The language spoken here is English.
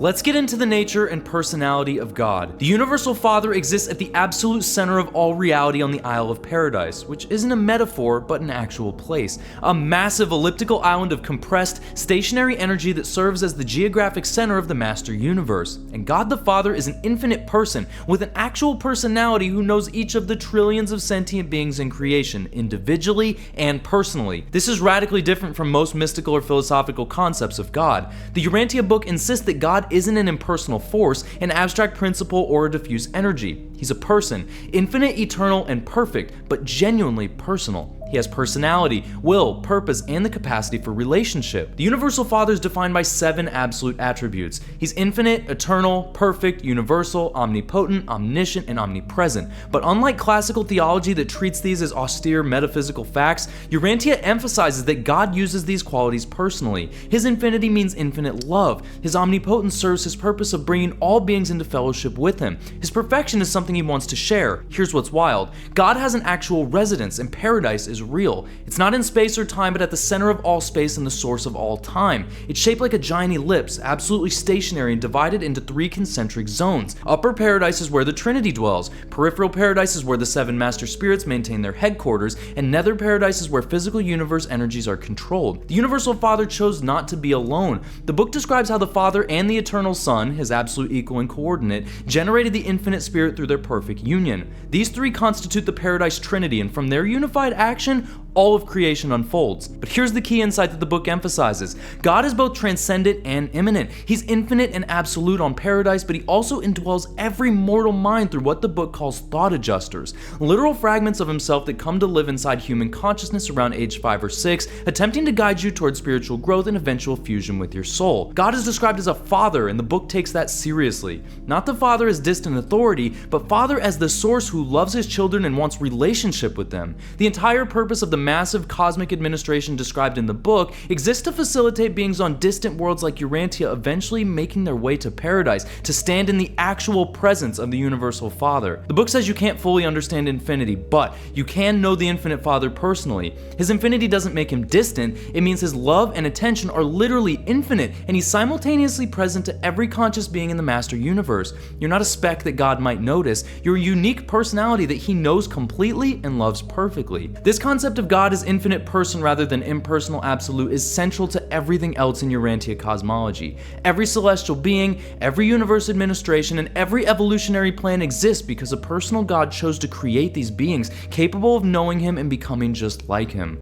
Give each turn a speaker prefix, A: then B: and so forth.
A: Let's get into the nature and personality of God. The Universal Father exists at the absolute center of all reality on the Isle of Paradise, which isn't a metaphor, but an actual place. A massive elliptical island of compressed, stationary energy that serves as the geographic center of the Master Universe. And God the Father is an infinite person with an actual personality who knows each of the trillions of sentient beings in creation, individually and personally. This is radically different from most mystical or philosophical concepts of God. The Urantia book insists that God isn't an impersonal force, an abstract principle, or a diffuse energy. He's a person, infinite, eternal, and perfect, but genuinely personal. He has personality, will, purpose, and the capacity for relationship. The Universal Father is defined by 7 absolute attributes. He's infinite, eternal, perfect, universal, omnipotent, omniscient, and omnipresent. But unlike classical theology that treats these as austere metaphysical facts, Urantia emphasizes that God uses these qualities personally. His infinity means infinite love. His omnipotence serves his purpose of bringing all beings into fellowship with him. His perfection is something he wants to share. Here's what's wild. God has an actual residence, and paradise is real. It's not in space or time, but at the center of all space and the source of all time. It's shaped like a giant ellipse, absolutely stationary and divided into 3 concentric zones. Upper paradise is where the Trinity dwells. Peripheral paradise is where the 7 master spirits maintain their headquarters, and nether paradise is where physical universe energies are controlled. The Universal Father chose not to be alone. The book describes how the Father and the Eternal Son, his absolute equal and coordinate, generated the infinite spirit through their perfect union. These 3 constitute the Paradise Trinity, and from their unified action, all of creation unfolds. But here's the key insight that the book emphasizes. God is both transcendent and immanent. He's infinite and absolute on paradise, but he also indwells every mortal mind through what the book calls thought adjusters, literal fragments of himself that come to live inside human consciousness around age 5 or 6, attempting to guide you towards spiritual growth and eventual fusion with your soul. God is described as a father, and the book takes that seriously. Not the father as distant authority, but father as the source who loves his children and wants relationship with them. The entire purpose of the massive cosmic administration described in the book exists to facilitate beings on distant worlds like Urantia eventually making their way to paradise, to stand in the actual presence of the Universal Father. The book says you can't fully understand infinity, but you can know the Infinite Father personally. His infinity doesn't make him distant, it means his love and attention are literally infinite, and he's simultaneously present to every conscious being in the Master Universe. You're not a speck that God might notice, you're a unique personality that he knows completely and loves perfectly. This concept of God as infinite person rather than impersonal absolute is central to everything else in Urantia cosmology. Every celestial being, every universe administration, and every evolutionary plan exists because a personal God chose to create these beings capable of knowing him and becoming just like him.